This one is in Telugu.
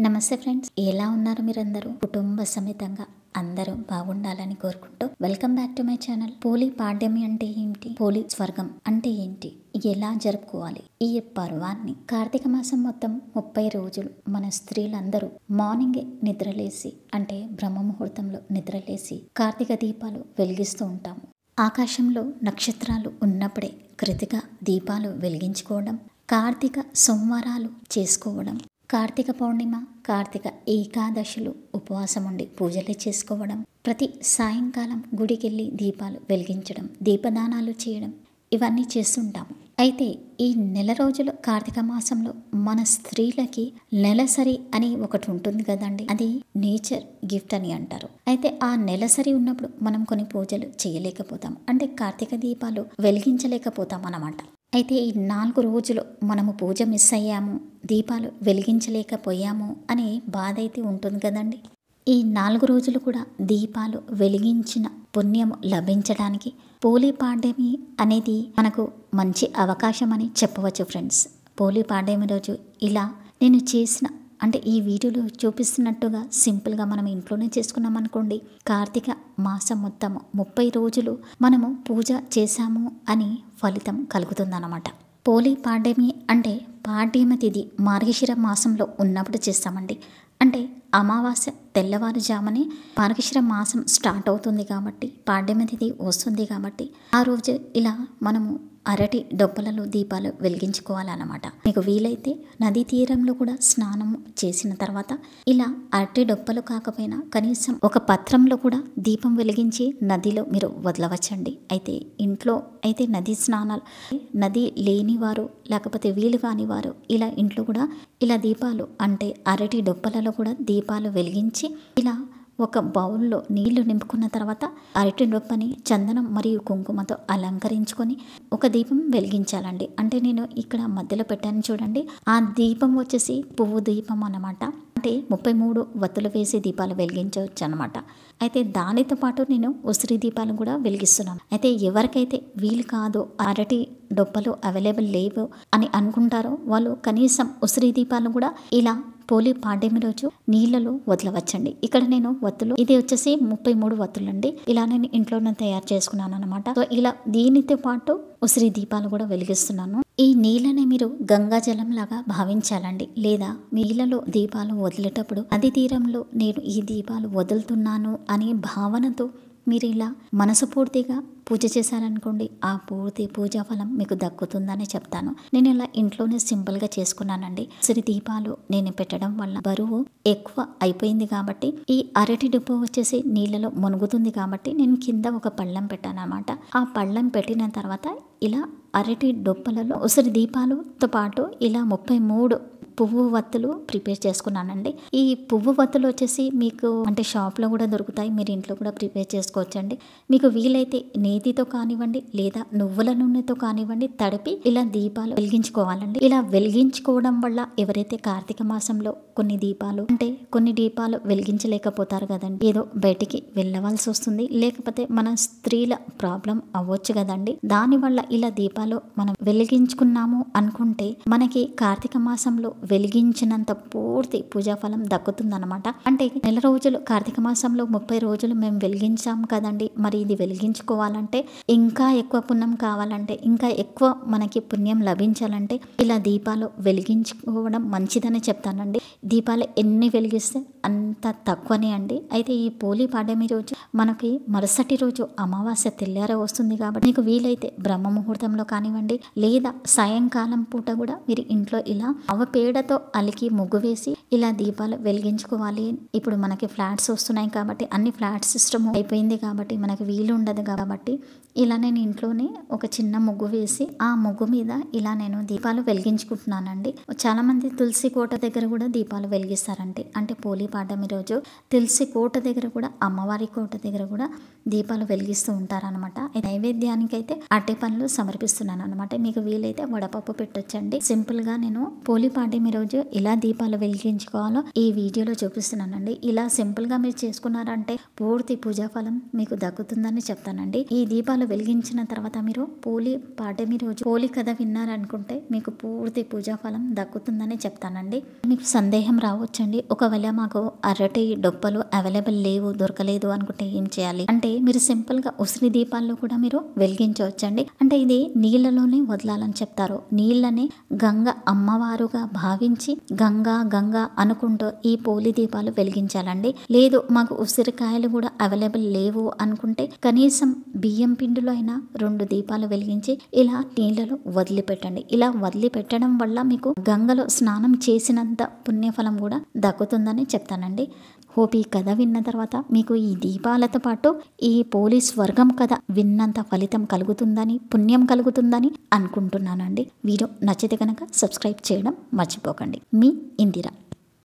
నమస్తే ఫ్రెండ్స్, ఎలా ఉన్నారు మీరందరూ? కుటుంబ సమేతంగా అందరూ బాగుండాలని కోరుకుంటూ welcome back to my channel. పోలి పాడ్యమి అంటే ఏంటి? పోలి స్వర్గం అంటే ఏంటి? ఎలా జరుపుకోవాలి ఈ పర్వాన్ని? కార్తీక మాసం మొత్తం 30 రోజులు మన స్త్రీలందరూ మార్నింగే నిద్రలేసి, అంటే బ్రహ్మ ముహూర్తంలో నిద్రలేసి కార్తీక దీపాలు వెలిగిస్తూ ఉంటాము. ఆకాశంలో నక్షత్రాలు ఉన్నప్పుడే కృతిక దీపాలు వెలిగించుకోవడం, కార్తీక సోమవారాలు చేసుకోవడం, కార్తీక పౌర్ణిమ, కార్తీక ఏకాదశులు ఉపవాసం ఉండి పూజలు చేసుకోవడం, ప్రతి సాయంకాలం గుడికెళ్ళి దీపాలు వెలిగించడం, దీపదానాలు చేయడం, ఇవన్నీ చేస్తుంటాము. అయితే ఈ నెల రోజులు కార్తీక మాసంలో మన స్త్రీలకి నెలసరి అని ఒకటి ఉంటుంది కదండి, అది నేచర్ గిఫ్ట్ అని అంటారు. అయితే ఆ నెలసరి ఉన్నప్పుడు మనం కొన్ని పూజలు చేయలేకపోతాం, అంటే కార్తీక దీపాలు వెలిగించలేకపోతాం అన్నమాట. అయితే ఈ 4 రోజులు మనము పూజ మిస్ అయ్యాము, దీపాలు వెలిగించలేకపోయాము అనే బాధ అయితే ఉంటుంది కదండి. ఈ 4 రోజులు కూడా దీపాలు వెలిగించిన పుణ్యం లభించడానికి పోలి పాడ్యమి అనేది మనకు మంచి అవకాశం అని చెప్పవచ్చు ఫ్రెండ్స్. పోలి పాడ్యమి రోజు ఇలా నేను చేసిన, అంటే ఈ వీడియోలో చూపిస్తున్నట్టుగా సింపుల్గా మనం ఇంట్లోనే చేసుకున్నాం అనుకోండి, కార్తీక మాసం మొత్తం 30 రోజులు మనము పూజ చేశాము అని ఫలితం కలుగుతుందన్నమాట. పోలి పాడ్యమి అంటే పాడ్యమి తిథి మార్గశిర మాసంలో ఉన్నప్పుడు చేస్తామండి. అంటే అమావాస్య తెల్లవారుజామునే మార్గశిర మాసం స్టార్ట్ అవుతుంది కాబట్టి, పాడ్యమి తిథి వస్తుంది కాబట్టి ఆ రోజు ఇలా మనము అరటి డొప్పలలో దీపాలు వెలిగించుకోవాలన్నమాట. మీకు వీలైతే నదీ తీరంలో కూడా స్నానం చేసిన తర్వాత ఇలా అరటి డొప్పలు కాకపోయినా కనీసం ఒక పత్రంలో కూడా దీపం వెలిగించి నదిలో మీరు వదలవచ్చండి. అయితే ఇంట్లో అయితే నదీ స్నానాలు, నది లేని వారు లేకపోతే వీలు కాని వారు ఇలా ఇంట్లో కూడా ఇలా దీపాలు, అంటే అరటి డొప్పలలో కూడా దీపాలు వెలిగించి ఇలా ఒక బౌల్లో నీళ్లు నింపుకున్న తర్వాత అరటి డొప్పని చందనం మరియు కుంకుమతో అలంకరించుకొని ఒక దీపం వెలిగించాలండి. అంటే నేను ఇక్కడ మధ్యలో పెట్టాను చూడండి, ఆ దీపం వచ్చేసి పువ్వు దీపం అన్నమాట. అంటే 33 వత్తులు వేసి దీపాలు వెలిగించవచ్చు అనమాట. అయితే దానితో పాటు నేను ఉసిరి దీపాలు కూడా వెలిగిస్తున్నాను. అయితే ఎవరికైతే వీలు కాదో, అరటి డొప్పలు అవైలబుల్ లేవు అని అనుకుంటారో వాళ్ళు కనీసం ఉసిరి దీపాలు కూడా ఇలా పోలి పాడ్యమి రోజు నీళ్ళలో వదలవచ్చండి. ఇక్కడ నేను వత్తులు, ఇది వచ్చేసి 33 వత్తులు అండి. ఇలా నేను ఇంట్లోనే తయారు చేసుకున్నాను అనమాట. సో ఇలా దీనితో పాటు ఉసిరి దీపాలు కూడా వెలిగిస్తున్నాను. ఈ నీళ్ళని మీరు గంగా జలం లాగా భావించాలండి. లేదా నీళ్ళలో దీపాలు వదిలేటప్పుడు నది తీరంలో నేను ఈ దీపాలు వదులుతున్నాను అనే భావనతో మీరు ఇలా మనసుపూర్తిగా పూజ చేశారనుకోండి, ఆ పూర్తి పూజా ఫలం మీకు దక్కుతుందని చెప్తాను. నేను ఇలా ఇంట్లోనే సింపుల్గా చేసుకున్నానండి. ఉసిరి దీపాలు నేను పెట్టడం వల్ల బరువు ఎక్కువ అయిపోయింది కాబట్టి, ఈ అరటి డొప్ప వచ్చేసి నీళ్ళలో మునుగుతుంది కాబట్టి నేను కింద ఒక పళ్ళెం పెట్టాను అనమాట. ఆ పళ్ళెం పెట్టిన తర్వాత ఇలా అరటి డొప్పలలో ఉసిరి దీపాలతో పాటు ఇలా 33 పువ్వు వత్తులు ప్రిపేర్ చేసుకున్నానండి. ఈ పువ్వు వత్తులు వచ్చేసి మీకు అంటే షాప్లో కూడా దొరుకుతాయి, మీరు ఇంట్లో కూడా ప్రిపేర్ చేసుకోవచ్చండి. మీకు వీలైతే నేతితో కానివ్వండి లేదా నువ్వుల నూనెతో కానివ్వండి తడిపి ఇలా దీపాలు వెలిగించుకోవాలండి. ఇలా వెలిగించుకోవడం వల్ల ఎవరైతే కార్తీక మాసంలో కొన్ని దీపాలు వెలిగించలేకపోతారు కదండి, ఏదో బయటికి వెళ్ళవలసి వస్తుంది, లేకపోతే మన స్త్రీల ప్రాబ్లం అవ్వచ్చు కదండి, దానివల్ల ఇలా దీపాలు మనం వెలిగించుకున్నాము అనుకుంటే మనకి కార్తీక మాసంలో వెలిగించినంత పూర్తి పూజాఫలం దక్కుతుందన్నమాట. అంటే నెల రోజులు కార్తీక మాసంలో 30 రోజులు మేము వెలిగించాం కదండి, మరి ఇది వెలిగించుకోవాలంటే ఇంకా ఎక్కువ పుణ్యం కావాలంటే, ఇంకా ఎక్కువ మనకి పుణ్యం లభించాలంటే ఇలా దీపాలు వెలిగించుకోవడం మంచిదని చెప్తానండి. దీపాలు ఎన్ని వెలిగిస్తే అంత తక్కువనే అండి. అయితే ఈ పోలి పాడ్యమి రోజు మనకి మరుసటి రోజు అమావాస్య తెల్లారే వస్తుంది కాబట్టి మీకు వీలైతే బ్రహ్మ ముహూర్తంలో కానివ్వండి లేదా సాయంకాలం పూట కూడా మీరు ఇంట్లో ఇలా పేడతో అలికి ముగ్గు వేసి ఇలా దీపాలు వెలిగించుకోవాలి. ఇప్పుడు మనకి ఫ్లాట్స్ వస్తున్నాయి కాబట్టి, అన్ని ఫ్లాట్ సిస్టమ్ అయిపోయింది కాబట్టి మనకి వీలు ఉండదు కాబట్టి ఇలా నేను ఇంట్లోనే ఒక చిన్న ముగ్గు వేసి ఆ ముగ్గు మీద ఇలా నేను దీపాలు వెలిగించుకుంటున్నానండి. చాలా మంది తులసి కోట దగ్గర కూడా దీపాలు వెలిగిస్తారంటే, అంటే పోలి పాడ్యమి రోజు తులసి కోట దగ్గర కూడా, అమ్మవారి కోట దగ్గర కూడా దీపాలు వెలిగిస్తూ ఉంటారనమాట. నైవేద్యానికైతే అరటి పండ్లు సమర్పిస్తున్నాను అనమాట. మీకు వీలైతే వడపప్పు పెట్టొచ్చండి. సింపుల్ గా నేను పోలి పాడ్యమి రోజు ఇలా దీపాలు వెలిగించుకోవాలో ఈ వీడియోలో చూపిస్తున్నానండి. ఇలా సింపుల్ గా మీరు చేసుకున్నారంటే పూర్తి పూజా ఫలం మీకు దక్కుతుందని చెప్తానండి. ఈ దీపాలు వెలిగించిన తర్వాత మీరు పోలి పాడ్యమి రోజు పోలి కథ విన్నారనుకుంటే మీకు పూర్తి పూజా ఫలం దక్కుతుందని చెప్తానండి. మీకు సందేహం రావచ్చండి, ఒకవేళ మాకు అరటి డొప్పలు అవైలబుల్ లేవు, దొరకలేదు అనుకుంటే ఏం చేయాలి అంటే, మీరు సింపుల్ గా ఉసిరి దీపాల్లో కూడా మీరు వెలిగించవచ్చండి. అంటే ఇది నీళ్ళలోనే వదలాలని చెప్తారు. నీళ్ళని గంగ అమ్మవారుగా భావించి గంగా గంగా అనుకుంటూ ఈ పోలి దీపాలు వెలిగించాలండి. లేదు మాకు ఉసిరికాయలు కూడా అవైలబుల్ లేవు అనుకుంటే కనీసం బియ్యం పిండిలో అయినా 2 దీపాలు వెలిగించి ఇలా నీళ్ళలో వదిలిపెట్టండి. ఇలా వదిలిపెట్టడం వల్ల మీకు గంగలో స్నానం చేసినంత పుణ్యఫలం కూడా దక్కుతుందని చెప్తానండి. హోప్ ఈ కథ విన్న తర్వాత మీకు ఈ దీపాలతో పాటు ఈ పోలి స్వర్గం కథ విన్నంత ఫలితం కలుగుతుందని, పుణ్యం కలుగుతుందని అనుకుంటున్నానండి. వీడియో నచ్చితే కనుక సబ్స్క్రైబ్ చేయడం మర్చిపోకండి. మీ ఇందిరా.